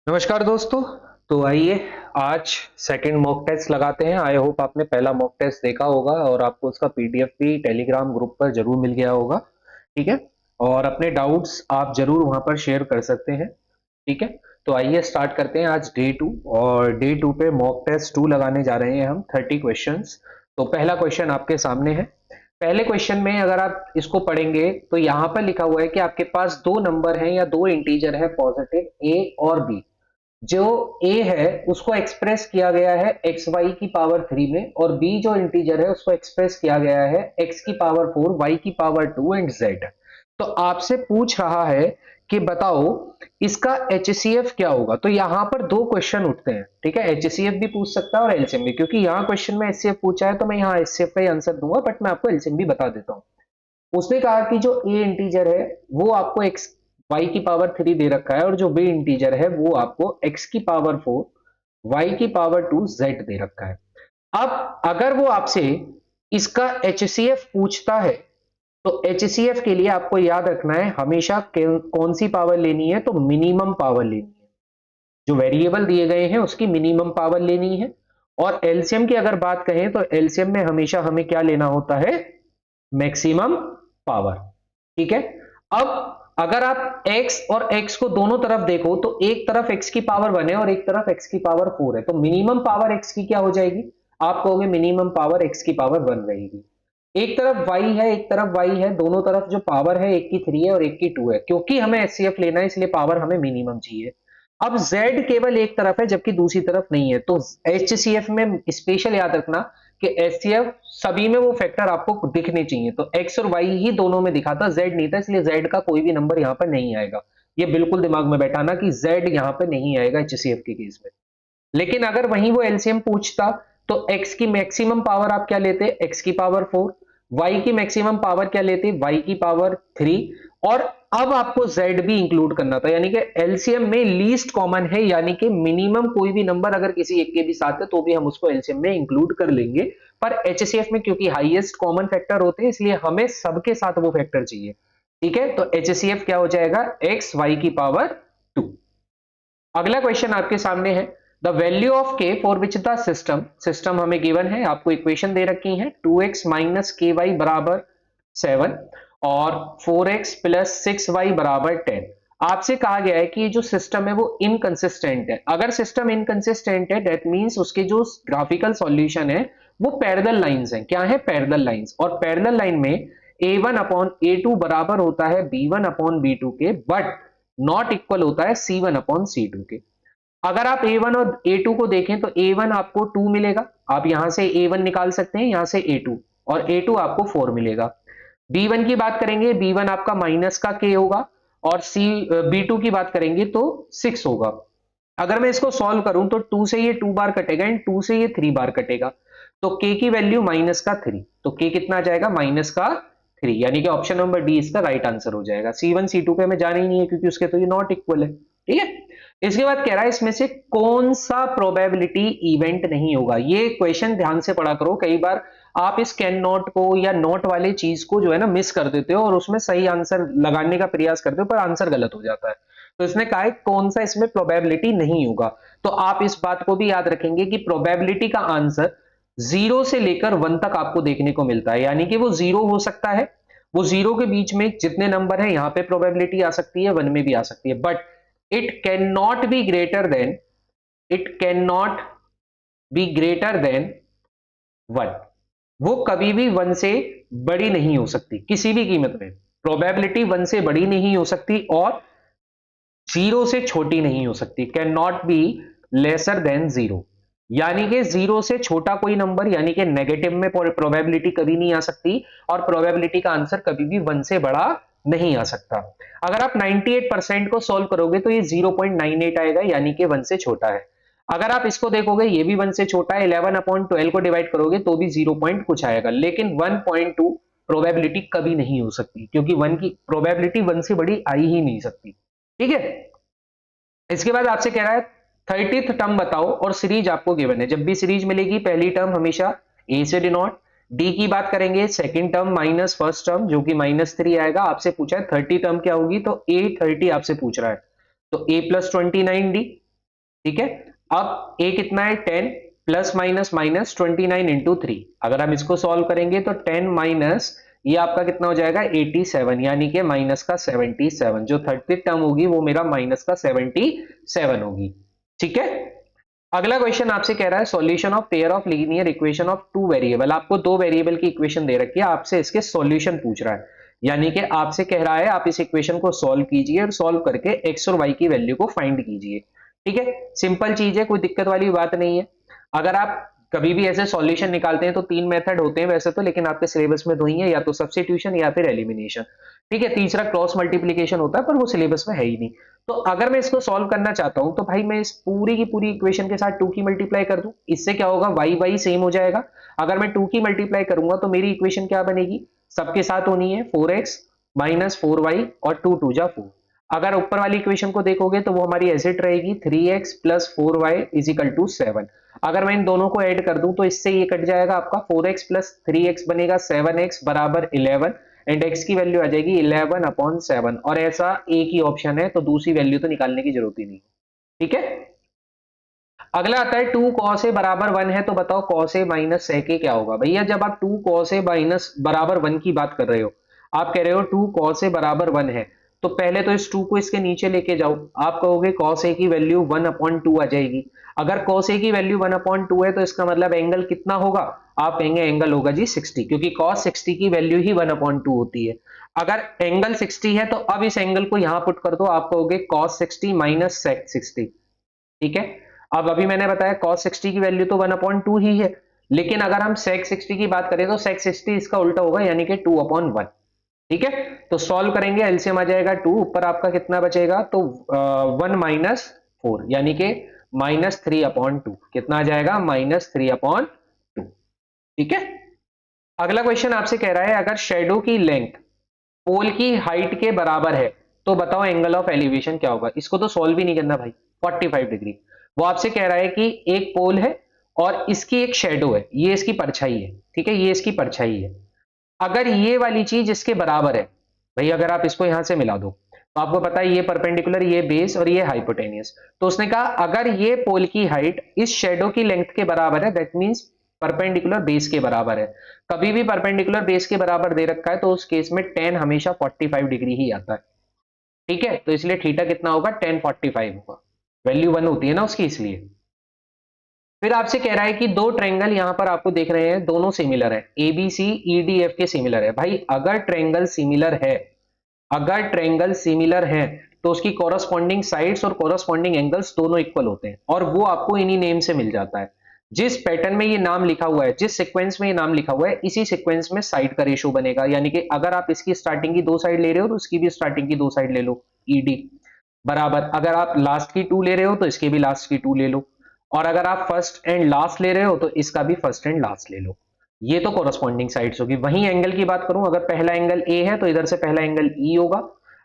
नमस्कार दोस्तों। तो आइए आज सेकंड मॉक टेस्ट लगाते हैं। आई होप आपने पहला मॉक टेस्ट देखा होगा और आपको उसका पीडीएफ भी टेलीग्राम ग्रुप पर जरूर मिल गया होगा। ठीक है। और अपने डाउट्स आप जरूर वहां पर शेयर कर सकते हैं। ठीक है। तो आइए स्टार्ट करते हैं आज डे 2 और डे 2 पे मॉक टेस्ट 2 लगाने जा रहे हैं हम 30 क्वेश्चंस। तो पहला क्वेश्चन आपके सामने है। पहले क्वेश्चन में अगर आप इसको पढ़ेंगे तो यहाँ पर लिखा हुआ है कि आपके पास दो नंबर हैं या दो इंटीजर है पॉजिटिव ए और बी। जो a है उसको एक्सप्रेस किया गया है एक्स वाई की पावर 3 में और b जो इंटीजर है उसको एक्सप्रेस किया गया है x की पावर 4 y की पावर 2 एंड z। तो आपसे पूछ रहा है कि बताओ इसका HCF क्या होगा। तो यहां पर दो क्वेश्चन उठते हैं। ठीक है, HCF भी पूछ सकता है और एलसीएम भी, क्योंकि यहाँ क्वेश्चन में HCF पूछा है तो मैं यहाँ HCF का ही आंसर दूंगा, बट मैं आपको एलसीएम भी बता देता हूँ। उसने कहा कि जो a इंटीजर है वो आपको x y की पावर 3 दे रखा है और जो b इंटीजर है वो आपको x की पावर 4 y की पावर 2 z दे रखा है। अब अगर वो आपसे इसका HCF पूछता है तो HCF के लिए आपको याद रखना है हमेशा कौन सी पावर लेनी है, तो मिनिमम पावर लेनी है। जो वेरिएबल दिए गए हैं उसकी मिनिमम पावर लेनी है। और एलसीएम की अगर बात करें तो एलसीएम में हमेशा हमें क्या लेना होता है, मैक्सिमम पावर। ठीक है। अब अगर आप x और x को दोनों तरफ देखो तो एक तरफ x की पावर 1 है और एक तरफ x की पावर 4 है, तो मिनिमम पावर x की क्या हो जाएगी, आप कहोगे मिनिमम पावर x की पावर 1 रहेगी। एक तरफ y है एक तरफ y है, दोनों तरफ जो पावर है एक की 3 है और एक की 2 है। क्योंकि हमें HCF लेना है इसलिए पावर हमें मिनिमम चाहिए। अब z केवल एक तरफ है जबकि दूसरी तरफ नहीं है, तो HCF में स्पेशल याद रखना कि HCF सभी में वो फैक्टर आपको दिखने चाहिए। तो x और y ही दोनों में दिखा था, z नहीं था, इसलिए z का कोई भी नंबर यहाँ पर नहीं आएगा। ये बिल्कुल दिमाग में बैठाना कि z यहाँ पे नहीं आएगा HCF के केस में। लेकिन अगर वहीं वो एलसीएम पूछता तो x की मैक्सिमम पावर आप क्या लेते, x की पावर 4, y की मैक्सिमम पावर क्या लेते, y की पावर 3। और अब आपको z भी इंक्लूड करना था, यानी कि एलसीएम में लीस्ट कॉमन है, यानी कि मिनिमम कोई भी नंबर अगर किसी एक के भी साथ है तो भी हम उसको एलसीएम में इंक्लूड कर लेंगे। पर एचसीएफ में क्योंकि हाईएस्ट कॉमन फैक्टर होते हैं इसलिए हमें सबके साथ वो फैक्टर चाहिए। ठीक है, तो एचसीएफ क्या हो जाएगा, x y की पावर 2। अगला क्वेश्चन आपके सामने है, the value of k for which the system हमें गिवन है, आपको इक्वेशन दे रखी है 2x माइनस के वाई बराबर 7 और 4x प्लस 6y बराबर 10। आपसे कहा गया है कि ये जो सिस्टम है वो इनकंसिस्टेंट है। अगर सिस्टम इनकंसिस्टेंट है दैट मींस उसके जो ग्राफिकल सॉल्यूशन है वो पैरेलल लाइंस हैं। क्या है, पैरेलल लाइंस। और पैरेलल लाइन में a1 अपॉन a2 बराबर होता है b1 अपॉन b2 के, बट नॉट इक्वल होता है C1 अपॉन C2 के। अगर आप A1 और A2 को देखें तो A1 आपको 2 मिलेगा, आप यहां से A1 निकाल सकते हैं, यहां से A2, और A2 आपको 4 मिलेगा। B1 की बात करेंगे, B1 आपका माइनस का K होगा और B2 की बात करेंगे तो 6 होगा। अगर मैं इसको सॉल्व करूं तो 2 से ये 2 बार कटेगा एंड 2 से ये 3 बार कटेगा, तो K की वैल्यू माइनस का 3, तो K कितना आ जाएगा, माइनस का 3, यानी कि ऑप्शन नंबर डी इसका राइट आंसर हो जाएगा। C1 C2 पे हमें जाना ही नहीं है क्योंकि उसके तो ये नॉट इक्वल है। ठीक है। इसके बाद कह रहा है इसमें से कौन सा प्रोबेबिलिटी इवेंट नहीं होगा। ये क्वेश्चन ध्यान से पढ़ा करो, कई बार आप इस कैन नॉट को या नॉट वाले चीज को जो है ना मिस कर देते हो और उसमें सही आंसर लगाने का प्रयास करते हो पर आंसर गलत हो जाता है। तो इसने कहा है कौन सा इसमें प्रोबेबिलिटी नहीं होगा। तो आप इस बात को भी याद रखेंगे कि प्रोबेबिलिटी का आंसर 0 से लेकर 1 तक आपको देखने को मिलता है, यानी कि वो 0 हो सकता है, वो 0 के बीच में जितने नंबर है यहां पे प्रोबेबिलिटी आ सकती है, 1 में भी आ सकती है, but it can not be greater than, it can not be greater than 1। वो कभी भी 1 से बड़ी नहीं हो सकती किसी भी कीमत में। प्रोबेबिलिटी 1 से बड़ी नहीं हो सकती और 0 से छोटी नहीं हो सकती, can not be lesser than 0। यानी कि 0 से छोटा कोई नंबर, यानी कि नेगेटिव में प्रोबेबिलिटी कभी नहीं आ सकती और प्रोबेबिलिटी का आंसर कभी भी 1 से बड़ा नहीं आ सकता। अगर आप 98% को सॉल्व करोगे तो ये 0.98 आएगा, यानी कि 1 से छोटा है। अगर आप इसको देखोगे ये भी 1 से छोटा है, 11 अपॉन 12 को डिवाइड करोगे तो भी 0 पॉइंट कुछ आएगा, लेकिन 1.2 प्रोबेबिलिटी कभी नहीं हो सकती क्योंकि 1 की प्रोबेबिलिटी 1 से बड़ी आ ही नहीं सकती। ठीक है। इसके बाद आपसे कह रहा है 30th टर्म बताओ और सीरीज आपको गिवन है। जब भी सीरीज मिलेगी पहली टर्म हमेशा ए से डिनोट, डी की बात करेंगे second term minus first term जो कि -3 आएगा। आपसे पूछा है 30 टर्म क्या होगी, तो ए 30 आपसे पूछ रहा है, तो ए प्लस 29 डी, ठीक है। अब a कितना है 10 प्लस माइनस माइनस 29 इंटू 3। अगर हम इसको सॉल्व करेंगे तो 10 माइनस ये आपका कितना हो जाएगा 87, यानी कि माइनस का 77। जो थर्ड टर्म होगी वो मेरा माइनस का 77 होगी। ठीक है। अगला क्वेश्चन आपसे कह रहा है solution of pair of linear equation of two variable. आपको दो वेरिएबल की इक्वेशन दे रखी है, आपसे इसके सॉल्यूशन पूछ रहा है, यानी कि आपसे कह रहा है आप इस इक्वेशन को सॉल्व कीजिए और सॉल्व करके एक्स और वाई की वैल्यू को फाइंड कीजिए। ठीक है, सिंपल चीज है, कोई दिक्कत वाली बात नहीं है। अगर आप कभी भी ऐसे सॉल्यूशन निकालते हैं तो तीन मेथड होते हैं वैसे तो, लेकिन आपके सिलेबस में दो ही है, या तो सब्स्टिट्यूशन या फिर एलिमिनेशन। ठीक है, तीसरा क्रॉस मल्टीप्लीकेशन होता है पर वो सिलेबस में है ही नहीं। तो अगर मैं इसको सॉल्व करना चाहता हूं तो भाई मैं इस पूरी की पूरी इक्वेशन के साथ 2 की मल्टीप्लाई कर दूं, इससे क्या होगा वाई वाई सेम हो जाएगा। अगर मैं 2 की मल्टीप्लाई करूंगा तो मेरी इक्वेशन क्या बनेगी, सबके साथ होनी है 4x माइनस 4y और 2 2 जा 4। अगर ऊपर वाली इक्वेशन को देखोगे तो वो हमारी एसिड रहेगी 3x plus 4y is equal to 7। अगर मैं इन दोनों को ऐड कर दूं तो इससे ये कट जाएगा आपका 4x प्लस 3x बनेगा 7x बराबर 11 एंड x की वैल्यू आ जाएगी 11/7। और ऐसा एक ही ऑप्शन है तो दूसरी वैल्यू तो निकालने की जरूरत ही नहीं। ठीक है। अगला आता है 2 cos a बराबर 1 है तो बताओ cos a minus sec a क्या होगा। भैया जब आप 2 cos a माइनस बराबर 1 की बात कर रहे हो, आप कह रहे हो 2 cos a बराबर 1 है, तो पहले तो इस 2 को इसके नीचे लेके जाओ। आप कहोगे cos a की वैल्यू 1/2 आ जाएगी। अगर cos a की वैल्यू 1/2 है तो इसका मतलब एंगल कितना होगा, आप कहेंगे एंगल होगा जी 60, क्योंकि cos 60 की वैल्यू ही 1/2 होती है। अगर एंगल 60 है तो अब इस एंगल को यहां पुट कर दो, आप कहोगे cos 60 माइनस sec 60। ठीक है। अब अभी मैंने बताया cos 60 की वैल्यू तो 1/2 ही है, लेकिन अगर हम sec 60 की बात करें तो sec 60 इसका उल्टा होगा, यानी कि 2/1। ठीक है। तो सॉल्व करेंगे, एलसीएम आ जाएगा 2, ऊपर आपका कितना बचेगा तो 1 माइनस 4, यानी कि -3/2। कितना आ जाएगा -3/2। ठीक है। अगला क्वेश्चन आपसे कह रहा है अगर शेडो की लेंथ पोल की हाइट के बराबर है तो बताओ एंगल ऑफ एलिवेशन क्या होगा। इसको तो सॉल्व ही नहीं करना भाई, 45 डिग्री। वो आपसे कह रहा है कि एक पोल है और इसकी एक शेडो है, ये इसकी परछाई है। ठीक है, ये इसकी परछाई है। अगर ये वाली चीज इसके बराबर है, भाई अगर आप इसको यहां से मिला दो तो आपको पता है ये परपेंडिकुलर, ये बेस और ये हाइपोटेनियस। तो उसने कहा अगर ये पोल की हाइट इस शेडो की लेंथ के बराबर है, दैट मींस परपेंडिकुलर बेस के बराबर है। कभी भी परपेंडिकुलर बेस के बराबर दे रखा है तो उस केस में tan हमेशा 45 डिग्री ही आता है। ठीक है, तो इसलिए थीटा कितना होगा tan 45 होगा, वैल्यू 1 होती है ना उसकी, इसलिए। फिर आपसे कह रहा है कि दो ट्रायंगल यहां पर आपको देख रहे हैं, दोनों सिमिलर है, एबीसी ईडीएफ के सिमिलर है। भाई अगर ट्रायंगल सिमिलर है, अगर ट्रायंगल सिमिलर है तो उसकी कॉरस्पॉन्डिंग साइड्स और कॉरस्पॉन्डिंग एंगल्स दोनों इक्वल होते हैं, और वो आपको इन्हीं नेम से मिल जाता है। जिस पैटर्न में ये नाम लिखा हुआ है, जिस सीक्वेंस में ये नाम लिखा हुआ है, इसी सीक्वेंस में साइड का रेशो बनेगा। यानी कि अगर आप इसकी स्टार्टिंग की दो साइड ले रहे हो तो उसकी भी स्टार्टिंग की दो साइड ले लो, ईडी बराबर। अगर आप लास्ट की 2 ले रहे हो तो इसके भी लास्ट की 2 ले लो, और अगर आप फर्स्ट एंड लास्ट ले रहे हो तो इसका भी फर्स्ट एंड लास्ट ले लो। ये तो कॉरस्पॉन्डिंग साइड्स होगी। वहीं एंगल की बात करूं, अगर पहला एंगल ए है तो इधर से पहला एंगल ई होगा,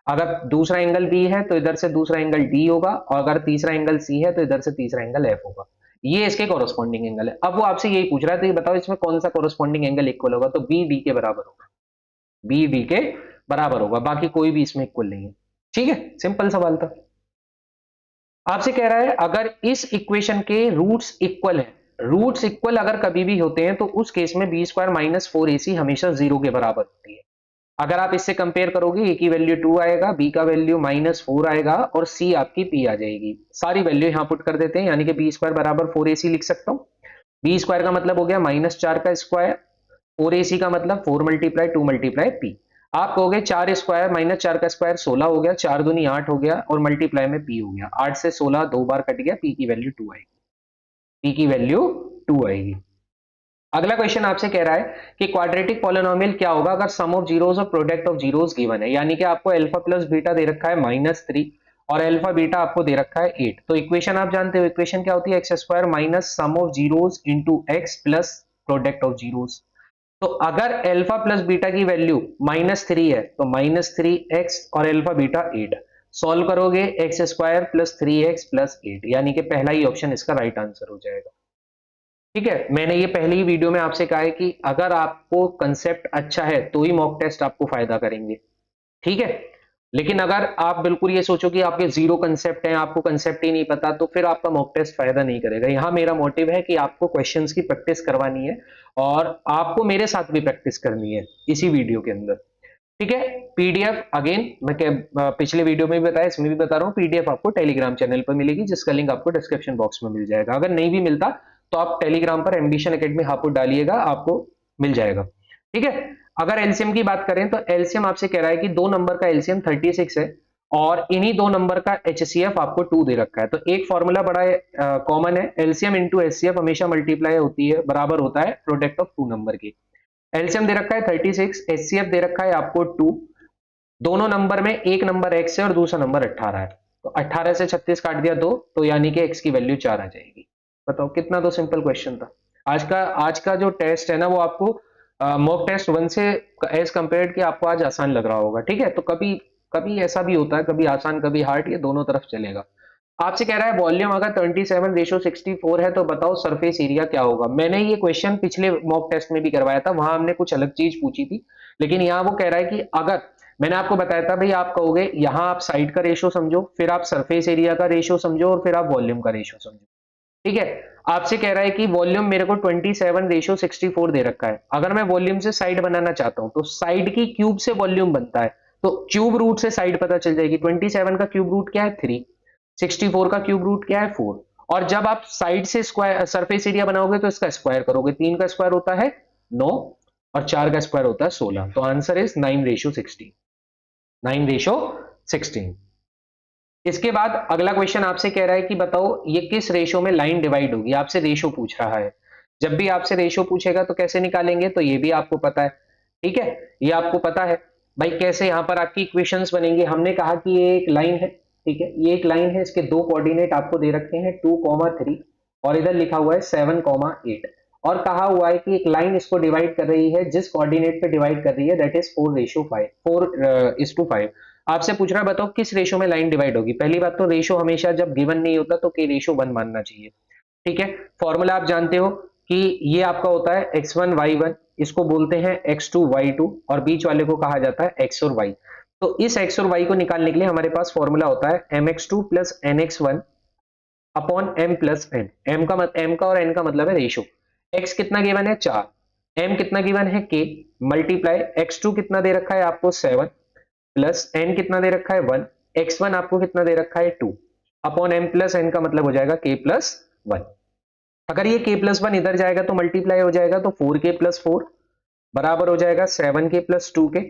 अगर दूसरा एंगल बी है तो इधर से दूसरा एंगल डी होगा, और अगर तीसरा एंगल सी है तो इधर से तीसरा एंगल एफ होगा। ये इसके कॉरस्पॉन्डिंग एंगल है। अब वो आपसे यही पूछ रहा है तो ये बताओ इसमें कौन सा कॉरस्पॉन्डिंग एंगल इक्वल होगा, तो बी डी के बराबर होगा, बी डी के बराबर होगा, बाकी कोई भी इसमें इक्वल नहीं है। ठीक है, सिंपल सवाल था। आपसे कह रहा है अगर इस इक्वेशन के रूट्स इक्वल है, रूट्स इक्वल अगर कभी भी होते हैं तो उस केस में बी स्क्वायर माइनस 4ac हमेशा 0 के बराबर होती है। अगर आप इससे कंपेयर करोगे, ए की वैल्यू 2 आएगा, बी का वैल्यू -4 आएगा और सी आपकी पी आ जाएगी। सारी वैल्यू यहां पुट कर देते हैं, यानी कि बी स्क्वायर बराबर 4ac लिख सकता हूं। बी स्क्वायर का मतलब हो गया -4 का स्क्वायर, 4ac का मतलब 4 मल्टीप्लाई 2 मल्टीप्लाई पी। आप कहोगे 4 स्क्वायर -4 का स्क्वायर 16 हो गया, 4 दूनी 8 हो गया, और मल्टीप्लाई में पी हो गया। 8 से 16 दो बार कट गया, पी की वैल्यू 2 आएगी, पी की वैल्यू 2 आएगी। अगला क्वेश्चन आपसे कह रहा है कि क्वाड्रेटिक पॉलिनोमियल क्या होगा अगर सम ऑफ जीरोस और प्रोडक्ट ऑफ जीरोस गिवन है। यानी कि आपको अल्फा प्लस बीटा दे रखा है -3 और अल्फा बीटा आपको दे रखा है 8। तो इक्वेशन आप जानते हो, इक्वेशन क्या होती है, x square minus sum of zeros into x plus product of zeros. तो अगर अल्फा प्लस बीटा की वैल्यू -3 है तो -3x और अल्फा बीटा 8। सॉल्व करोगे x square plus 3x plus 8, यानी कि पहला ही ऑप्शन इसका राइट आंसर हो जाएगा। ठीक है, मैंने ये पहली ही वीडियो में आपसे कहा है कि अगर आपको कंसेप्ट अच्छा है तो ही मॉक टेस्ट आपको फायदा करेंगे। ठीक है। लेकिन अगर आप बिल्कुल ये सोचो कि आपके जीरो कंसेप्ट है, आपको कंसेप्ट ही नहीं पता, तो फिर आपका मॉक टेस्ट फायदा नहीं करेगा। यहाँ मेरा मोटिव है कि आपको क्वेश्चंस की प्रैक्टिस करवानी है और आपको मेरे साथ भी प्रैक्टिस करनी है इसी वीडियो के अंदर। ठीक है। पीडीएफ अगेन मैं पिछले वीडियो में भी बताया, इसमें भी बता रहा हूँ, पीडीएफ आपको टेलीग्राम चैनल पर मिलेगी, जिसका लिंक आपको डिस्क्रिप्शन बॉक्स में मिल जाएगा। अगर नहीं भी मिलता तो आप टेलीग्राम पर एम्बिशन एकेडमी हापुड़ डालिएगा, आपको मिल जाएगा। ठीक है। अगर एलसीएम की बात करें तो एलसीएम आपसे कह रहा है कि 2 नंबर का एलसीएम 36 है और इन्हीं 2 नंबर का एचसीएफ आपको 2 दे रखा है। तो एक फॉर्मूला बड़ा कॉमन है, एलसीएम इंटू एचसीएफ हमेशा मल्टीप्लाई होती है, बराबर होता है प्रोडक्ट ऑफ 2 नंबर की। एलसीएम दे रखा है 36, एचसीएफ दे रखा है आपको 2। दोनों नंबर में एक नंबर x है और दूसरा नंबर 18 है, तो 18 से 36 काट दिया 2, तो यानी कि x की वैल्यू 4 आ जाएगी। बताओ कितना तो सिंपल क्वेश्चन था। आज का जो टेस्ट है ना, वो आपको मॉक टेस्ट 1 से एज कंपेयर्ड कि आपको आज आसान लग रहा होगा। ठीक है। तो कभी कभी ऐसा भी होता है, कभी आसान कभी हार्ड, ये दोनों तरफ चलेगा। आपसे कह रहा है वॉल्यूम अगर 27:64 है तो बताओ सरफेस एरिया क्या होगा। मैंने ये क्वेश्चन पिछले मॉक टेस्ट में भी करवाया था, वहां हमने कुछ अलग चीज पूछी थी, लेकिन यहाँ वो कह रहा है कि अगर मैंने आपको बताया था भाई, आप कहोगे यहां आप साइड का रेशो समझो, फिर आप सरफेस एरिया का रेशो समझो और फिर आप वॉल्यूम का रेशो समझो। ठीक है। आपसे कह रहा है कि वॉल्यूम मेरे को 27:64 दे रखा है, अगर मैं वॉल्यूम से साइड बनाना चाहता हूं तो साइड की क्यूब से वॉल्यूम बनता है, तो क्यूब रूट से साइड पता चल जाएगी। 27 का क्यूब रूट क्या है 3, 64 का क्यूब रूट क्या है 4, और जब आप साइड से स्क्वायर सरफेस एरिया बनाओगे तो इसका स्क्वायर करोगे, 3 का स्क्वायर होता है 9 और 4 का स्क्वायर होता है 16, तो आंसर इज 9:16। 9:16। इसके बाद अगला क्वेश्चन आपसे कह रहा है कि बताओ ये किस रेशो में लाइन डिवाइड होगी, आपसे रेशो पूछ रहा है। जब भी आपसे रेशो पूछेगा तो कैसे निकालेंगे, तो ये भी आपको पता है। ठीक है। ये आपको पता है भाई, कैसे यहां पर आपकी इक्वेशंस बनेंगे। हमने कहा कि ये एक लाइन है, ठीक है, ये एक लाइन है, इसके दो कोऑर्डिनेट आपको दे रखे हैं 2,3 और इधर लिखा हुआ है 7,8, और कहा हुआ है कि एक लाइन इसको डिवाइड कर रही है, जिस कोऑर्डिनेट पे डिवाइड कर रही है दैट इज 4:5 आपसे पूछ रहा है बताओ किस रेशो में लाइन डिवाइड होगी। पहली बात तो रेशो हमेशा जब गिवन नहीं होता तो के रेशो 1 मानना चाहिए। ठीक है। फॉर्मूला आप जानते हो कि ये आपका होता है x1 y1, इसको बोलते हैं x2 y2, और बीच वाले को कहा जाता है x और y। तो इस x और y को निकालने के लिए हमारे पास फॉर्मूला होता है mx2 plus nx1 upon m plus n। m का और n का मतलब है रेशो। x कितना गिवन है 4, m कितना गिवन है k, मल्टीप्लाई x2 कितना दे रखा है आपको 7 प्लस n कितना दे रखा है 1, x1 आपको कितना दे रखा है 2, अपॉन m प्लस n का मतलब हो जाएगा k प्लस 1। अगर ये k प्लस 1 इधर जाएगा तो मल्टीप्लाई हो जाएगा, तो 4k प्लस 4 बराबर हो जाएगा 7k प्लस 2k।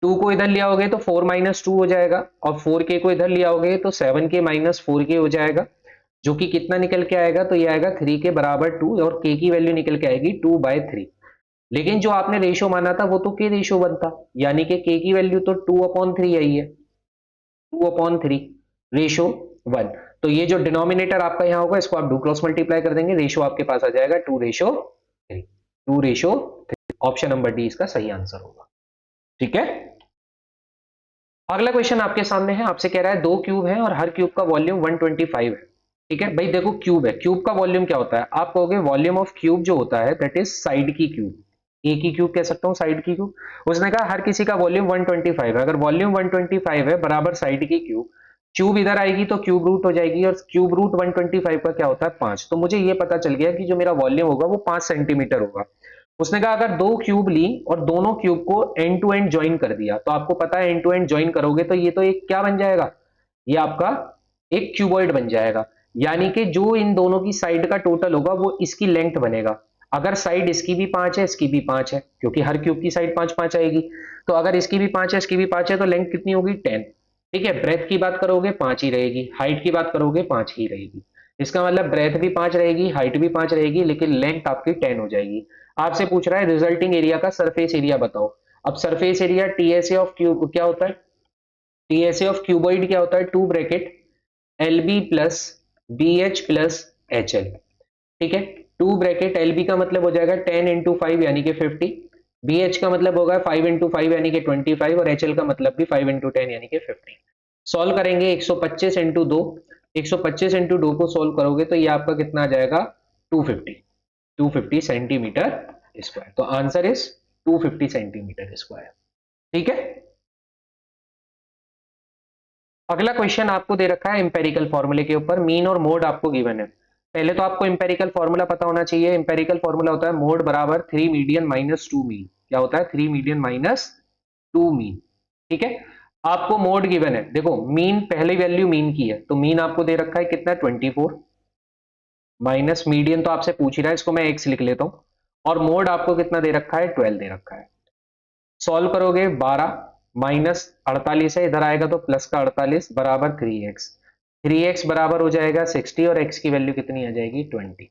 2 को इधर लिया होगे तो 4 माइनस 2 हो जाएगा, और 4k को इधर लिया होगे तो 7k माइनस 4k हो जाएगा, जो कि कितना निकल के आएगा, तो ये आएगा 3 के बराबर 2, और k की वैल्यू निकल के आएगी 2/3। लेकिन जो आपने रेशो माना था वो तो के रेशो 1 था, यानी कि के की वैल्यू तो 2/3 आई है, 2/3 रेशो 1। तो ये जो डिनोमिनेटर आपका यहाँ होगा इसको आप 2 क्रॉस मल्टीप्लाई कर देंगे, रेशो आपके पास आ जाएगा 2:3। 2:3, ऑप्शन नंबर डी इसका सही आंसर होगा। ठीक है। अगला क्वेश्चन आपके सामने है, आपसे कह रहा है दो क्यूब है और हर क्यूब का वॉल्यूम 125 है। ठीक है भाई, देखो क्यूब है, क्यूब का वॉल्यूम क्या होता है, आप कहोगे वॉल्यूम ऑफ क्यूब जो होता है दैट इज साइड की क्यूब, ए की क्यूब कह सकता हूं, साइड की क्यूब। उसने कहा हर किसी का वॉल्यूम 125 है, अगर वॉल्यूम 125 है बराबर साइड की क्यूब, क्यूब इधर आएगी तो क्यूब रूट हो जाएगी, और क्यूब रूट 125 का क्या होता है 5, तो मुझे ये पता चल गया कि जो मेरा वॉल्यूम होगा वो 5 सेंटीमीटर होगा। उसने कहा अगर दो क्यूब ली और दोनों क्यूब को एंड टू एंड ज्वाइन कर दिया, तो आपको पता है एंड टू एंड ज्वाइन करोगे तो ये तो एक क्या बन जाएगा, ये आपका एक क्यूबॉइड बन जाएगा, यानी कि जो इन दोनों की साइड का टोटल होगा वो इसकी लेंथ बनेगा। अगर साइड इसकी भी 5 है इसकी भी 5 है, क्योंकि हर क्यूब की साइड 5-5 आएगी, तो अगर इसकी भी 5 है इसकी भी 5 है तो लेंथ कितनी होगी 10। ठीक है। ब्रेथ की बात करोगे 5 ही रहेगी, हाइट की बात करोगे 5 ही रहेगी, इसका मतलब ब्रेथ भी 5 रहेगी, हाइट भी 5 रहेगी, लेकिन लेंथ आपकी 10 हो जाएगी। आपसे पूछ रहा है रिजल्टिंग एरिया का सरफेस एरिया बताओ। अब surface area TSA of cube क्या होता है, टीएसए ऑफ क्यूबॉइड क्या होता है, 2 bracket L B plus B H plus H L. ठीक है। 2 ब्रैकेट एल बी का मतलब हो जाएगा 10 इंटू 5 यानी कि 50, बी एच का मतलब होगा 5 इंटू 5 यानी कि 25, और एच एल का मतलब भी 5 इंटू 10 यानी कि 50। सॉल्व करेंगे 125 इंटू 2, 125 इंटू 2 को सॉल्व करोगे तो ये आपका कितना आ जाएगा 250, 250 सेंटीमीटर स्क्वायर। तो आंसर इज 250 सेंटीमीटर स्क्वायर। ठीक है। अगला क्वेश्चन आपको दे रखा है एम्पेरिकल फॉर्मूले के ऊपर, मीन और मोड आपको गिवन है। पहले तो आपको एम्पेरिकल फॉर्मूला पता होना चाहिए। एम्पेरिकल फॉर्मूला होता है मोड बराबर 3 मीडियन माइनस 2 मीन। क्या होता है? 3 मीडियन माइनस 2 मीन। ठीक है, आपको मोड गिवन है। देखो मीन, पहली वैल्यू मीन की है, तो मीन आपको दे रखा है कितना? 24 माइनस मीडियन तो आपसे पूछ ही रहा है, इसको मैं एक्स लिख लेता हूं। और मोड आपको कितना दे रखा है? 12 दे रखा है। सॉल्व करोगे 12 माइनस 48 है, इधर आएगा तो प्लस का 48 बराबर 3x। 3x बराबर हो जाएगा 60 और x की वैल्यू कितनी आ जाएगी? 20।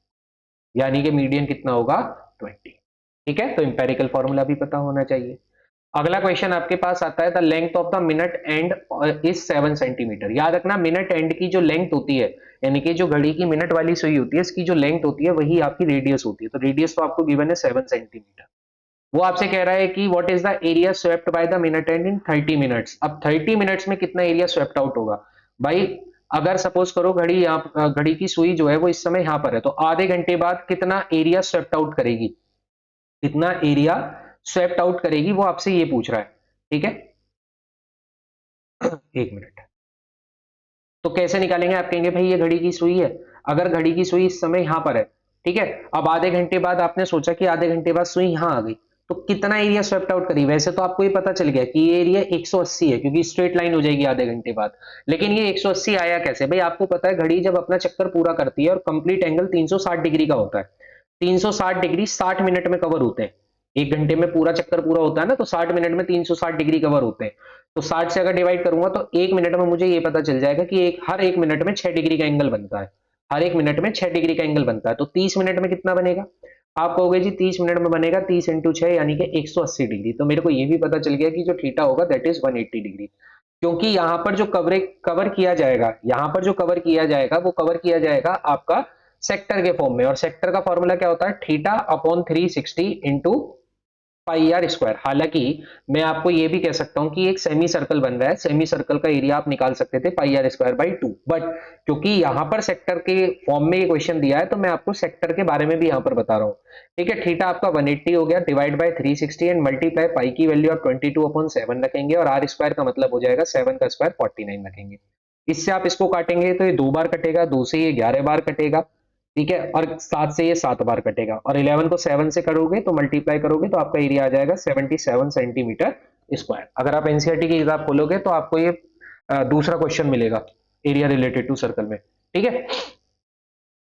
यानी कि मीडियन कितना होगा? 20। ठीक है, तो इंपेरिकल फॉर्मूला भी पता होना चाहिए। अगला क्वेश्चन आपके पास आता है, the length of the minute and is 7 centimetre. याद रखना मिनट एंड की जो लेंथ होती है, यानी कि जो घड़ी की मिनट वाली सुई होती है, इसकी जो लेंथ होती है वही आपकी रेडियस होती है। तो रेडियस तो आपको गिवन है 7 सेंटीमीटर। वो आपसे कह रहा है कि what is the area swept by the minute and in 30 minutes. अब 30 मिनट्स में कितना एरिया स्वेप्ट आउट होगा भाई? अगर सपोज करो घड़ी यहाँ, घड़ी की सुई जो है वो इस समय यहां पर है, तो आधे घंटे बाद कितना एरिया स्वेप्ट आउट करेगी? कितना एरिया स्वेप्ट आउट करेगी, वो आपसे ये पूछ रहा है। ठीक है, एक मिनट। तो कैसे निकालेंगे? आप कहेंगे भाई ये घड़ी की सुई है, अगर घड़ी की सुई इस समय यहां पर है, ठीक है, अब आधे घंटे बाद आपने सोचा कि आधे घंटे बाद सुई यहां आ गई, तो कितना एरिया स्वेप्ट आउट करी? वैसे तो आपको ये पता चल गया कि ये एरिया 180 है, क्योंकि स्ट्रेट लाइन हो जाएगी आधे घंटे बाद। लेकिन ये 180 आया कैसे भाई? आपको पता है घड़ी जब अपना चक्कर पूरा करती है और कंप्लीट एंगल 360 डिग्री का होता है, 360 डिग्री 60 मिनट में कवर होते हैं। एक घंटे में पूरा चक्कर पूरा होता है ना, तो 60 मिनट में 360 डिग्री कवर होते हैं। तो 60 से अगर डिवाइड करूंगा तो एक मिनट में मुझे ये पता चल जाएगा कि हर एक मिनट में 6 डिग्री का एंगल बनता है। हर एक मिनट में 6 डिग्री का एंगल बनता है, तो 30 मिनट में कितना बनेगा? आप कहोगे जी 30 मिनट में बनेगा 30 इंटू 6 यानी कि 180 डिग्री। तो मेरे को ये भी पता चल गया कि जो थीटा होगा दैट इज 180 डिग्री। क्योंकि यहां पर जो कवर किया जाएगा, यहां पर जो कवर किया जाएगा वो कवर किया जाएगा आपका सेक्टर के फॉर्म में। और सेक्टर का फॉर्मूला क्या होता है? Theta upon 360 into pi R square. हालांकि मैं आपको ये भी कह सकता हूं कि एक सेमी सर्कल बन रहा है, सेमी सर्कल का एरिया आप निकाल सकते थे पाई आर स्क्वायर बाई 2, बट क्योंकि यहां पर सेक्टर के फॉर्म में ये क्वेश्चन दिया है तो मैं आपको सेक्टर के बारे में भी यहां पर बता रहा हूं। ठीक है, थीटा आपका 180 हो गया, divide by 360 and multiply pi की वैल्यू आप 22/7 रखेंगे और आर स्क्वायर का मतलब हो जाएगा 7 का स्क्वायर 49 रखेंगे। इससे आप इसको काटेंगे तो ये 2 बार कटेगा, 2 से ये 11 बार कटेगा। ठीक है, और 7 से ये 7 बार कटेगा, और 11 को 7 से करोगे तो मल्टीप्लाई करोगे तो आपका एरिया आ जाएगा 77 सेंटीमीटर स्क्वायर। अगर आप एनसीईआरटी की किताब खोलोगे तो आपको ये दूसरा क्वेश्चन मिलेगा एरिया रिलेटेड टू सर्कल में। ठीक है,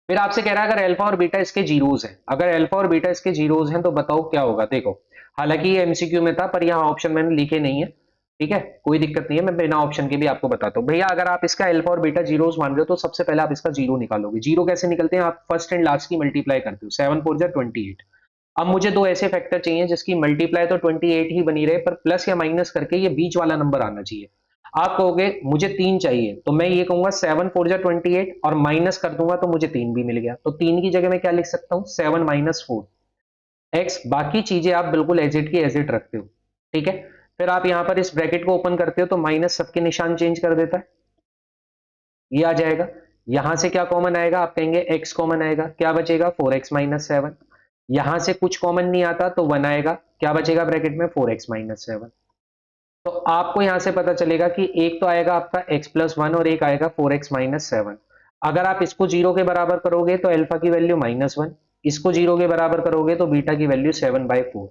फिर आपसे कह रहा है अगर अल्फा और बीटा इसके जीरोस हैं, अगर अल्फा और बीटा इसके जीरोस हैं तो बताओ क्या होगा। देखो हालांकि ये एमसीक्यू में था पर यहाँ ऑप्शन मैंने लिखे नहीं है। ठीक है, कोई दिक्कत नहीं है, मैं बिना ऑप्शन के भी आपको बताता हूँ। भैया अगर आप इसका अल्फा और बीटा जीरोस मान रहे हो तो सबसे पहले आप इसका जीरो निकालोगे। जीरो कैसे निकलते हैं? आप फर्स्ट एंड लास्ट की मल्टीप्लाई करते हो, 7 4 28। अब मुझे दो ऐसे फैक्टर चाहिए जिसकी मल्टीप्लाई तो 28 ही बनी रहे, पर प्लस या माइनस करके ये बीच वाला नंबर आना चाहिए। आप कहोगे मुझे 3 चाहिए, तो मैं ये कहूंगा 7 4 28 और माइनस कर दूंगा तो मुझे 3 भी मिल गया। तो 3 की जगह मैं क्या लिख सकता हूं? 7 माइनस 4 एक्स। बाकी चीजें आप बिल्कुल एजिट की एजिट रखते हो। ठीक है, फिर आप यहां पर इस ब्रैकेट को ओपन करते हो तो माइनस सबके निशान चेंज कर देता है, ये आ जाएगा। यहां से क्या कॉमन आएगा? आप कहेंगे x कॉमन आएगा, क्या बचेगा? 4x minus 7। यहां से कुछ कॉमन नहीं आता तो 1 आएगा, क्या बचेगा ब्रैकेट में? 4x minus 7। तो आपको यहां से पता चलेगा कि एक तो आएगा आपका x प्लस 1 और एक आएगा 4x माइनस 7। अगर आप इसको जीरो के बराबर करोगे तो अल्फा की वैल्यू -1, इसको जीरो के बराबर करोगे तो बीटा की वैल्यू 7/4।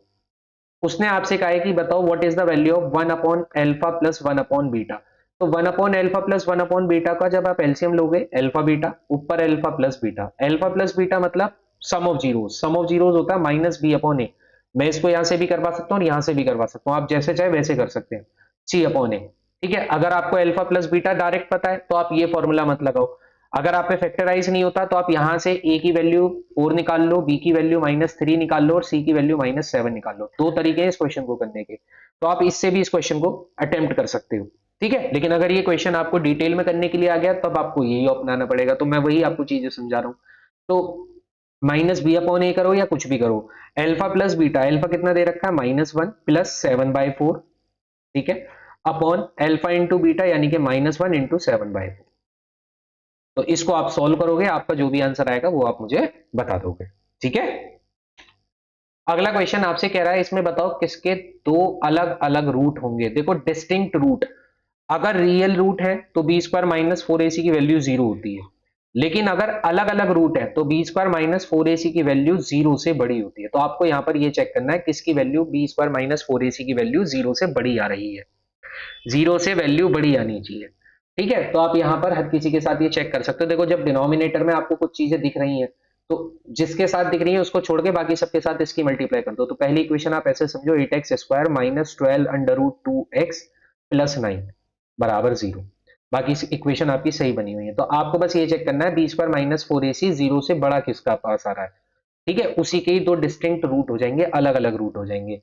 उसने आपसे कहा है कि बताओ what is the value of 1 upon alpha plus 1 upon beta. तो 1 upon alpha plus 1 upon beta का जब आप एलसीएम लोगे, अल्फा बीटा ऊपर अल्फा प्लस बीटा मतलब sum of zeros. Sum of zeros होता है -b/a। मैं इसको यहां से भी करवा सकता हूँ और यहां से भी करवा सकता हूँ, आप जैसे चाहे वैसे कर सकते हैं, c/a। ठीक है, अगर आपको अल्फा प्लस बीटा डायरेक्ट पता है तो आप ये फॉर्मूला मत लगाओ। अगर आप पे फैक्टराइज नहीं होता तो आप यहां से ए की वैल्यू 4 निकाल लो, बी की वैल्यू -3 निकाल लो और सी की वैल्यू -7 निकाल लो। दो तरीके हैं इस क्वेश्चन को करने के, तो आप इससे भी इस क्वेश्चन को अटेम्प्ट कर सकते हो। ठीक है, लेकिन अगर ये क्वेश्चन आपको डिटेल में करने के लिए आ गया तब आपको यही अपनाना पड़ेगा, तो मैं वही आपको चीजें समझा रहा हूं। तो -b/a करो या कुछ भी करो, अल्फा प्लस बीटा, अल्फा कितना दे रखा है? -1 प्लस 7/4। ठीक है, अपॉन अल्फा इंटू बीटा यानी कि -1 इंटू 7/4। तो इसको आप सॉल्व करोगे, आपका जो भी आंसर आएगा वो आप मुझे बता दोगे। ठीक है, अगला क्वेश्चन आपसे कह रहा है इसमें बताओ किसके दो अलग अलग रूट होंगे। देखो डिस्टिंक्ट रूट, अगर रियल रूट है तो B square minus four A C की वैल्यू जीरो होती है, लेकिन अगर अलग अलग रूट है तो B square minus four A C की वैल्यू जीरो से बड़ी होती है। तो आपको यहां पर ये चेक करना है किसकी value B square minus four A C की वैल्यू जीरो से बड़ी आ रही है, जीरो से वैल्यू बड़ी आनी चाहिए। ठीक है, तो आप यहां पर हर किसी के साथ ये चेक कर सकते हो। देखो जब डिनोमिनेटर में आपको कुछ चीजें दिख रही हैं तो जिसके साथ दिख रही है उसको छोड़ के बाकी सबके साथ इसकी मल्टीप्लाई कर दो। तो पहली इक्वेशन आप ऐसे समझो, eight x square minus twelve under root two x plus nine बराबर जीरो। बाकी इक्वेशन आपकी सही बनी हुई है। तो आपको बस ये चेक करना है B square minus four A C zero से बड़ा किसका पास आ रहा है। ठीक है, उसी के ही दो डिस्टिंक्ट रूट हो जाएंगे, अलग अलग रूट हो जाएंगे।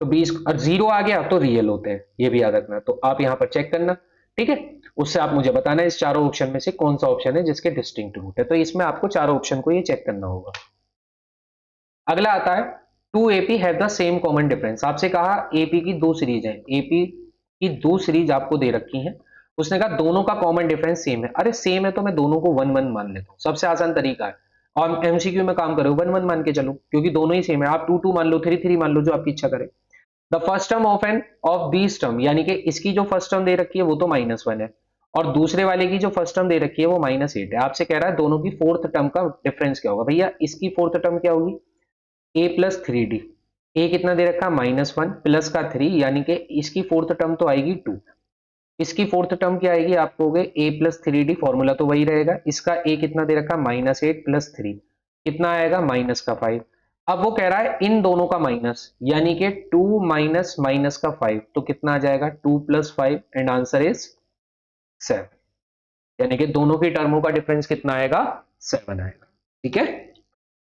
तो 20 और जीरो आ गया तो रियल होते हैं, ये भी याद रखना। तो आप यहां पर चेक करना, ठीक है, उससे आप मुझे बताना इस चारों ऑप्शन में से कौन सा ऑप्शन है जिसके डिस्टिंक्ट रूट है। तो इसमें आपको चारों ऑप्शन को ये चेक करना होगा। अगला आता है two AP have the same common difference. आपसे कहा एपी की दो सीरीज है, एपी की दो सीरीज आपको दे रखी है, उसने कहा दोनों का कॉमन डिफरेंस सेम है। अरे सेम है तो मैं दोनों को वन वन मान लेता हूं, सबसे आसान तरीका है। और एमसीक्यू में काम करो वन वन मान के चलो, क्योंकि दोनों ही सेम है। आप टू टू मान लो, थ्री थ्री मान लो, जो आपकी इच्छा करे। The first term of these term, यानी कि इसकी जो फर्स्ट टर्म दे रखी है वो तो माइनस वन है, और दूसरे वाले की जो फर्स्ट टर्म दे रखी है वो माइनस एट है। आपसे कह रहा है दोनों की फोर्थ टर्म का डिफरेंस क्या होगा। भैया इसकी फोर्थ टर्म क्या होगी, ए प्लस थ्री डी। ए कितना दे रखा, माइनस वन, प्लस का थ्री, यानी कि इसकी फोर्थ टर्म तो आएगी टू। इसकी फोर्थ टर्म क्या आएगी, आपको हो गए ए प्लस थ्री डी, फॉर्मूला तो वही रहेगा। इसका ए कितना दे रखा, माइनस एट प्लस थ्री, कितना आएगा, माइनस का फाइव। अब वो कह रहा है इन दोनों का माइनस, यानी कि टू माइनस माइनस का फाइव, तो कितना आ जाएगा, two plus five, and answer is seven. यानी कि दोनों की टर्मों का डिफरेंस कितना आएगा, सेवन आएगा। ठीक है,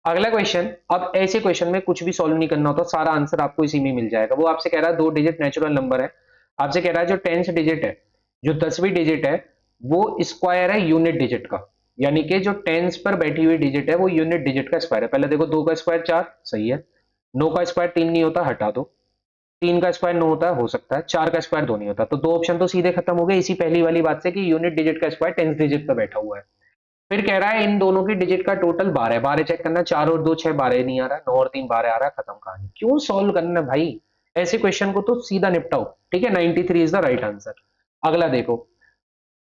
अगला क्वेश्चन। अब ऐसे क्वेश्चन में कुछ भी सॉल्व नहीं करना होता, सारा आंसर आपको इसी में मिल जाएगा। वो आपसे कह रहा है दो डिजिट नेचुरल नंबर है, आपसे कह रहा है जो टेंथ डिजिट है, जो 10वीं डिजिट है, वो स्क्वायर है यूनिट डिजिट का। यानी कि जो टेंस पर बैठी हुई डिजिट है वो यूनिट डिजिट का स्क्वायर है। पहले देखो, दो का स्क्वायर चार, सही है। नौ का स्क्वायर तीन नहीं होता, हटा दो। तीन का स्क्वायर नौ होता है, हो सकता है। चार का स्क्वायर दो नहीं होता, तो दो ऑप्शन तो सीधे खत्म हो गए इसी पहली वाली बात से कि यूनिट डिजिट का स्क्वायर टेंस डिजिट पर बैठा हुआ है। फिर कह रहा है इन दोनों की डिजिट का टोटल बारह, बारह चेक करना, चार और दो छह, बारह नहीं आ रहा, नौ और तीन बारह आ रहा है, खत्म कहानी। क्यों सॉल्व करना भाई, ऐसे क्वेश्चन को तो सीधा निपटाओ। ठीक है, 93 इज द राइट आंसर। अगला देखो,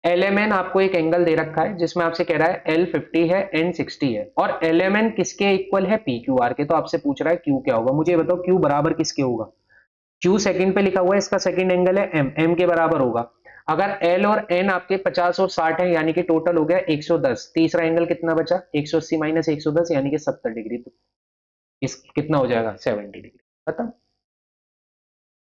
एलएमएन आपको एक एंगल दे रखा है जिसमें आपसे कह रहा है एल 50 है, एन 60 है, और एलएमएन किसके इक्वल है, पी क्यू आर के। तो आपसे पूछ रहा है क्यू क्या होगा। मुझे बताओ क्यू बराबर किसके होगा। क्यू सेकंड पे लिखा हुआ है, इसका सेकंड एंगल है एम, एम के बराबर होगा। अगर एल और एन आपके 50 और 60 है, यानी कि टोटल हो गया 110। तीसरा एंगल कितना बचा, 180 माइनस 110, यानी कि 70 डिग्री। तो इस कितना हो जाएगा, 70 डिग्री। खत्म।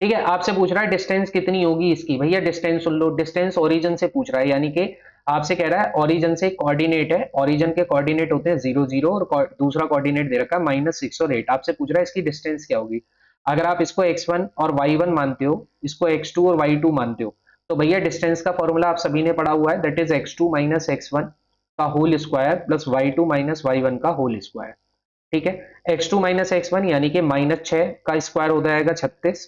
ठीक है, आपसे पूछ रहा है डिस्टेंस कितनी होगी इसकी। भैया डिस्टेंस सुन लो, डिस्टेंस ओरिजिन से पूछ रहा है, यानी कि आपसे कह रहा है ओरिजिन से कोऑर्डिनेट है, ओरिजिन के कोऑर्डिनेट होते हैं जीरो जीरो, और दूसरा कोऑर्डिनेट दे रखा है माइनस सिक्स और एट। आपसे पूछ रहा है इसकी डिस्टेंस क्या होगी। अगर आप इसको x1 और y1 मानते हो, इसको x2 और y2 मानते हो, तो भैया डिस्टेंस का फॉर्मूला आप सभी ने पढ़ा हुआ है, that is x2 minus X one का whole square plus y2 minus y1 का होल स्क्वायर। ठीक है, x2 माइनस एक्स वन यानी कि माइनस छह का स्क्वायर हो जाएगा 36,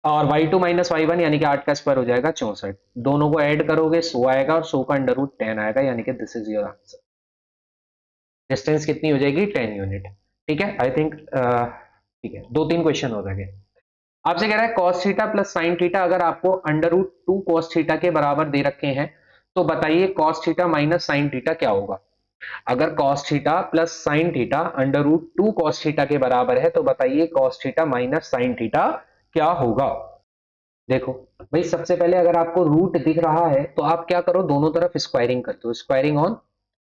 और y2 माइनस y1 यानी कि 8 का स्क्वायर हो जाएगा 64। दोनों को ऐड करोगे 100 आएगा, और 100 का अंडर रूट 10 आएगा, यानी कि this is your answer. Distance कितनी हो जाएगी, 10 यूनिट। ठीक है, आई थिंक ठीक है, दो तीन क्वेश्चन हो जाएंगे। आपसे कह रहा है cos theta plus sine theta अगर आपको under root two cos theta के बराबर दे रखे हैं, तो बताइए cos theta minus sine theta क्या होगा। अगर cos theta plus sine theta under root two cos theta के बराबर है, तो बताइए cos theta minus sine theta क्या होगा। देखो भाई, सबसे पहले अगर आपको रूट दिख रहा है तो आप क्या करो, दोनों तरफ स्क्वायरिंग करते हो, स्क्वायरिंग ऑन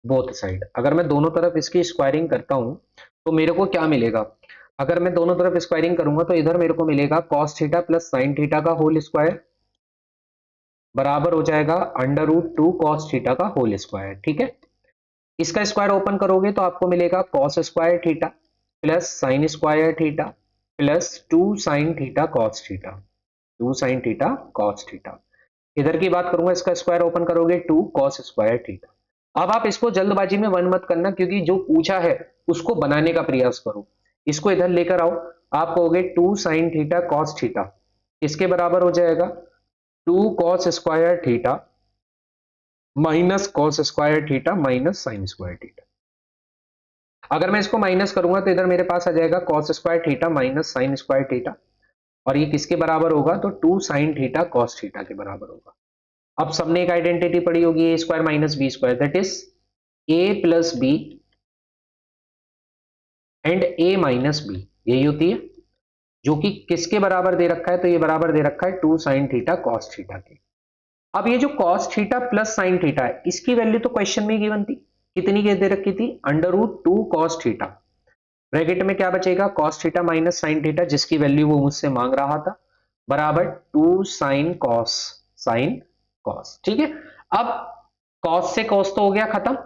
बोथ साइड। अगर मैं दोनों तरफ इसकी स्क्वायरिंग करता हूं तो मेरे को क्या मिलेगा, अगर मैं दोनों तरफ स्क्वायरिंग करूंगा तो इधर मेरे को मिलेगा cos theta plus sine theta का होल स्क्वायर बराबर हो जाएगा under root two cos theta का होल स्क्वायर। ठीक है, इसका स्क्वायर ओपन करोगे तो आपको मिलेगा cos square theta plus sine square theta plus two sine theta cos theta, two sine theta cos theta. इधर की बात करूंगा, इसका स्क्वायर ओपन करोगे टू कॉस स्क्वायर थीटा। अब आप इसको जल्दबाजी में वन मत करना, क्योंकि जो पूछा है उसको बनाने का प्रयास करो। इसको इधर लेकर आओ, आप कहोगे two sine theta cos theta, इसके बराबर हो जाएगा two cos square theta minus cos square theta minus sine square theta. अगर मैं इसको माइनस करूंगा तो इधर मेरे पास आ जाएगा cos square theta minus sine square theta, और ये किसके बराबर होगा, तो two sine theta cos theta के बराबर होगा। अब सबने एक आइडेंटिटी पढ़ी होगी, A square minus B square, that is A plus B and A minus B, यही होती है, जो कि किसके बराबर दे रखा है, तो ये बराबर दे रखा है 2 साइन थीटा कॉस थीटा के। अब ये जो cos theta plus sine theta है, इसकी वैल्यू तो क्वेश्चन में गिवन थी, कितनी के दे रखी थी, √2 कॉस थीटा, ब्रैकेट में क्या बचेगा, cos theta minus sine theta, जिसकी वैल्यू वो मुझसे मांग रहा था, बराबर 2 साइन कॉस, साइन कॉस, ठीक है। अब कॉस से कॉस तो हो गया खत्म,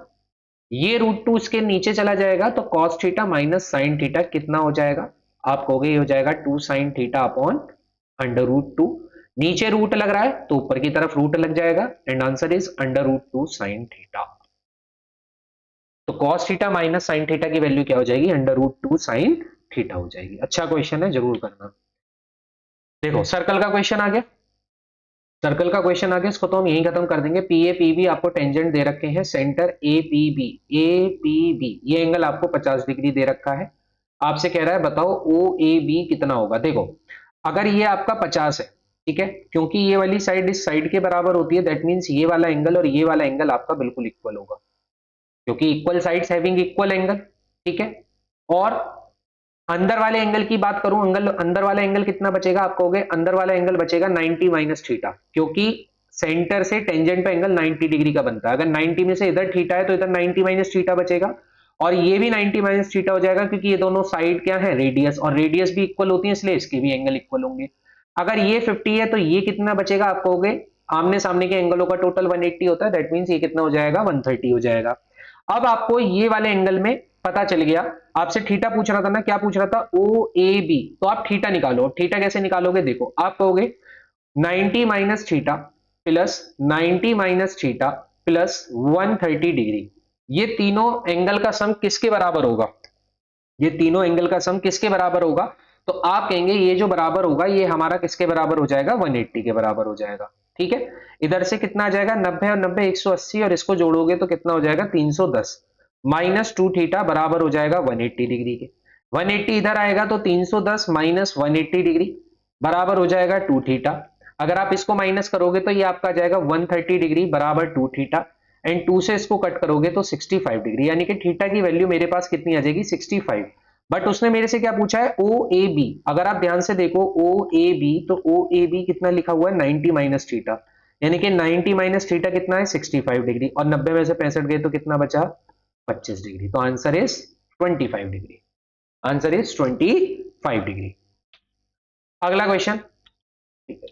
ये √2 इसके नीचे चला जाएगा, तो cos theta minus sine theta कितना हो जाएगा, आप कहोगे ये हो जाएगा 2 साइन थीटा अपॉन √2, नीचे रूट लग रहा है तो ऊपर की तरफ रूट लग जाएगा, and answer is √2 sine theta. तो cos theta minus sine theta की वैल्यू क्या हो जाएगी, √2 साइन थीटा हो जाएगी। अच्छा क्वेश्चन है, जरूर करना। देखो सर्कल का क्वेश्चन आ गया, सर्कल का क्वेश्चन आ गया, इसको तो हम यहीं खत्म कर देंगे। पी ए पी बी आपको टेंजेंट दे रखे हैं, सेंटर ए पी बी, ये एंगल आपको 50 डिग्री दे रखा है, आपसे कह रहा है बताओ ओ ए बी कितना होगा। देखो अगर ये आपका 50 है, ठीक है, क्योंकि ये वाली साइड इस साइड के बराबर होती है, दैट मीन्स ये वाला एंगल और ये वाला एंगल आपका बिल्कुल इक्वल होगा, क्योंकि equal sides having equal angle, ठीक है। और अंदर वाले एंगल की बात करूं, अंदर वाला एंगल कितना बचेगा, आप कहोगे अंदर वाला एंगल बचेगा 90 माइनस थीटा, क्योंकि सेंटर से टेंजेंट पे एंगल 90 डिग्री का बनता है, अगर 90 में से इधर थीटा है तो इधर 90 माइनस थीटा बचेगा, और ये भी 90 माइनस थीटा हो जाएगा, क्योंकि ये दोनों साइड क्या है, रेडियस, और रेडियस भी इक्वल होती है, इसलिए इसके भी एंगल इक्वल होंगे। अगर ये 50 है तो ये कितना बचेगा, आप कहोगे आमने सामने के एंगलों का टोटल 180 होता है, दैट मीन्स ये कितना हो जाएगा, 130 हो जाएगा। अब आपको ये वाले एंगल में पता चल गया, आपसे थीटा पूछ रहा था ना, क्या पूछ रहा था, ओ ए बी, तो आप थीटा निकालो। थीटा कैसे निकालोगे, देखो आप कहोगे 90 minus theta plus 90 minus theta plus 130 degree, ये तीनों एंगल का सम किसके बराबर होगा, ये तीनों एंगल का सम किसके बराबर होगा, तो आप कहेंगे ये जो बराबर होगा ये हमारा किसके बराबर हो जाएगा, 180 के बराबर हो जाएगा, ठीक है। इधर से कितना आ जाएगा, 90 और 90 180, और इसको जोड़ोगे तो कितना हो जाएगा 310, माइनस 2 थीटा बराबर हो जाएगा 180 डिग्री के, 180 इधर आएगा तो 310 माइनस 180 डिग्री बराबर हो जाएगा 2 थीटा, अगर आप इसको माइनस करोगे तो ये आपका आ जाएगा 130 डिग्री बराबर 2 थीटा, एंड 2 से इसको कट करोगे तो 65 डिग्री, यानी कि थीटा की वैल्यू मेरे पास कितनी आ जाएगी, 65। बट उसने मेरे से क्या पूछा है, ओ ए बी, अगर आप ध्यान से देखो ओ ए बी, तो ओ ए बी कितना लिखा हुआ है, 90 माइनस थीटा, यानी कि 90 माइनस थीटा कितना है, 65 डिग्री, और 90 में से 65 गए तो कितना बचा, 25 डिग्री, तो answer is 25 degree, answer is 25 degree. अगला क्वेश्चन, ठीक है,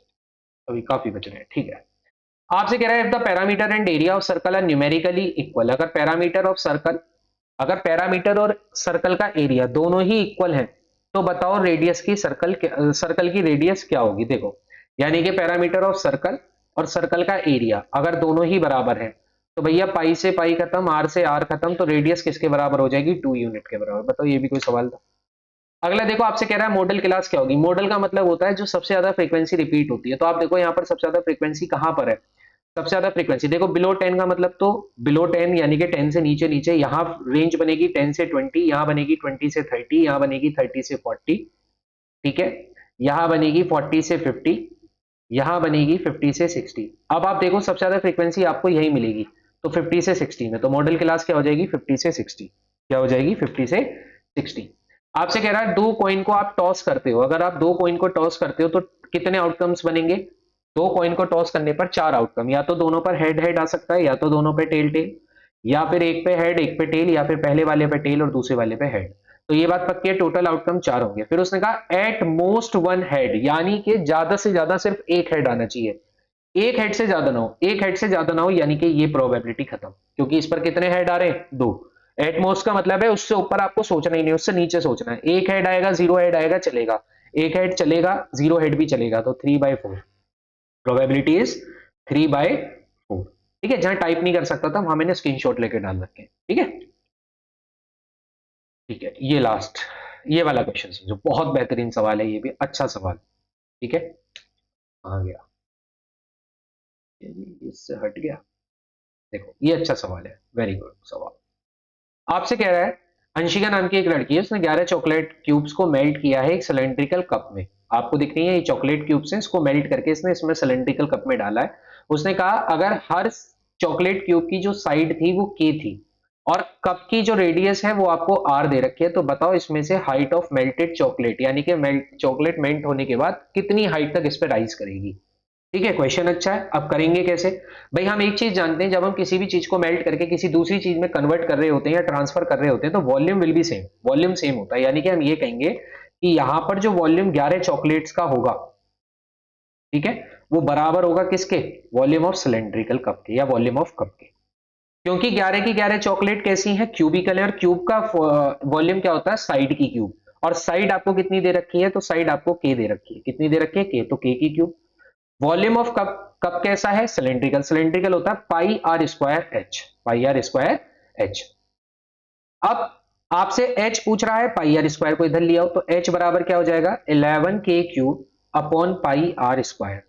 अभी काफी बच रहे हैं, ठीक है। आपसे कह रहा है if the parameter and area of circle are numerically equal, अगर पैरामीटर ऑफ सर्कल, अगर पैरामीटर और सर्कल का एरिया दोनों ही इक्वल है, तो बताओ रेडियस की सर्कल की रेडियस क्या होगी। देखो यानी कि पैरामीटर ऑफ सर्कल और सर्कल का एरिया अगर दोनों ही बराबर है, तो भैया पाई से पाई खत्म, आर से आर खत्म, तो रेडियस किसके बराबर हो जाएगी, 2 यूनिट के बराबर। बताओ ये भी कोई सवाल था। अगला देखो आपसे कह रहा है मॉडल क्लास क्या होगी, मॉडल का मतलब होता है जो सबसे ज्यादा फ्रीक्वेंसी रिपीट होती है, तो आप देखो यहाँ पर सबसे ज्यादा फ्रीक्वेंसी कहां पर है, सबसे ज्यादा फ्रीक्वेंसी देखो बिलो 10 का मतलब, तो बिलो 10 यानी कि 10 से नीचे, नीचे यहाँ रेंज बनेगी 10 से 20, यहाँ बनेगी 20 से 30, यहाँ बनेगी 30 से 40, ठीक है, यहाँ बनेगी 40 से 50, यहाँ बनेगी 50 से 60। अब आप देखो सबसे ज्यादा फ्रीक्वेंसी आपको यही मिलेगी, तो 50 से 60 में, तो मॉडल क्लास क्या हो जाएगी, 50 से 60, क्या हो जाएगी 50 से 60। आपसे कह रहा है दो कॉइन को आप टॉस करते हो, अगर आप दो कॉइन को टॉस करते हो तो कितने आउटकम्स बनेंगे, दो कॉइन को टॉस करने पर 4 आउटकम, या तो दोनों पर हेड हेड आ सकता है, या तो दोनों पे टेल टेल, या फिर एक पे हेड एक पे टेल, या फिर पहले वाले पे टेल और दूसरे वाले पे हेड, तो ये बात पक्की है, टोटल आउटकम 4 होंगे। फिर उसने कहा एट मोस्ट 1 हेड, यानी कि ज्यादा से ज्यादा सिर्फ एक हेड आना चाहिए, एक हेड से ज्यादा ना हो, एक हेड से ज्यादा ना हो, यानी कि ये प्रोबेबिलिटी खत्म, क्योंकि इस पर कितने हेड आ रहे हैं, 2। एटमोस्ट का मतलब है उससे ऊपर आपको सोचना ही नहीं, उससे नीचे सोचना है, एक हेड आएगा 0 हेड आएगा चलेगा, एक हेड चलेगा 0 हेड भी चलेगा, तो 3/4 प्रोबेबिलिटी इज 3/4, ठीक है। जहां टाइप नहीं कर सकता था वहां मैंने स्क्रीनशॉट लेके डाल रखे, ठीक है, ठीक है। ये लास्ट, ये वाला क्वेश्चन समझो, बहुत बेहतरीन सवाल है, ये भी अच्छा सवाल, ठीक है। आ गया, इससे हट गया, देखो ये अच्छा सवाल है, वेरी गुड सवाल। आपसे कह रहा है अंशिका नाम की एक लड़की है, उसने 11 चॉकलेट क्यूब्स को मेल्ट किया है एक सिलेंड्रिकल कप में, आपको दिख रही है ये चॉकलेट क्यूब्स हैं, इसको मेल्ट करके इसने इसमें सिलेंड्रिकल कप में डाला है, उसने कहा अगर हर चॉकलेट क्यूब की जो साइड थी वो के थी और कप की जो रेडियस है वो आपको आर दे रखी है, तो बताओ इसमें से हाइट ऑफ मेल्टेड चॉकलेट यानी कि चॉकलेट मेल्ट होने के बाद कितनी हाइट तक इस पे राइज करेगी। ठीक है, क्वेश्चन अच्छा है। अब करेंगे कैसे? भाई हम एक चीज जानते हैं, जब हम किसी भी चीज को मेल्ट करके किसी दूसरी चीज में कन्वर्ट कर रहे होते हैं या ट्रांसफर कर रहे होते हैं तो volume will be same, volume same होता है। यानी कि हम ये कहेंगे कि यहां पर जो वॉल्यूम 11 चॉकलेट्स का होगा, ठीक है, वो बराबर होगा किसके? वॉल्यूम ऑफ सिलेंड्रिकल कप के या वॉल्यूम ऑफ कप के। क्योंकि 11 की 11 चॉकलेट कैसी हैं? क्यूबिकल है, और क्यूब का वॉल्यूम क्या होता है? साइड की क्यूब। और साइड आपको कितनी दे रखी है? तो साइड आपको के दे रखी है। कितनी दे रखी है? के, तो के की cube. Volume of cup, cup कैसा है? सिलेंड्रिकल। सिलेंड्रिकल होता है pi R square H, pi R square H. अब आपसे एच पूछ रहा है, पाई आर स्क्वायर को इधर लिया हो तो एच बराबर क्या हो जाएगा? 11 के cube upon pi R square.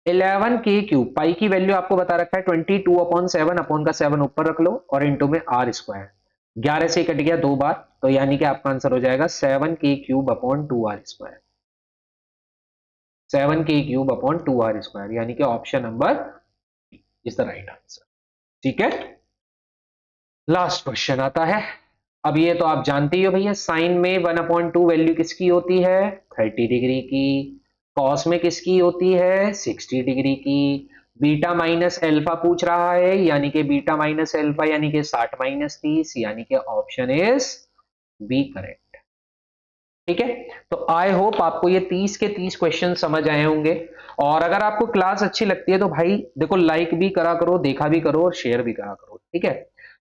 11 के क्यूब, पाई की वैल्यू आपको बता रखा है 22 अपॉन 7, अपॉन का 7 ऊपर रख लो और इंटू में आर स्क्वायर। 11 से कट गया 2 बार, तो यानी कि आपका आंसर हो जाएगा 7 के क्यूब अपॉन 2 आर स्क्वायर। 7 के क्यूब अपॉन 2 आर स्क्वायर, यानी कि option number is the right answer. ठीक है, लास्ट क्वेश्चन आता है। अब ये तो आप जानते ही हो भैया, साइन में 1/2 वैल्यू किसकी होती है? 30 डिग्री की। कॉस में किसकी होती है? 60 डिग्री की। बीटा माइनस अल्फा पूछ रहा है, यानी कि बीटा माइनस अल्फा यानी कि 60 माइनस 30, यानी कि ऑप्शन इज बी करेक्ट। ठीक है, तो आई होप आपको ये 30 के 30 क्वेश्चन समझ आए होंगे। और अगर आपको क्लास अच्छी लगती है तो भाई देखो, लाइक भी करा करो, देखा भी करो और शेयर भी करा करो। ठीक है,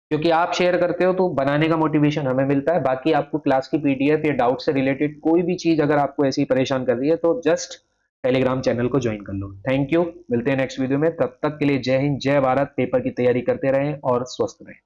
क्योंकि आप शेयर करते हो तो बनाने का मोटिवेशन हमें मिलता है। बाकी आपको क्लास की पीडीएफ या डाउट से रिलेटेड कोई भी चीज अगर आपको ऐसी परेशान कर रही है तो जस्ट टेलीग्राम चैनल को ज्वाइन कर लो। थैंक यू, मिलते हैं नेक्स्ट वीडियो में। तब तक के लिए जय हिंद, जय भारत। पेपर की तैयारी करते रहें और स्वस्थ रहें।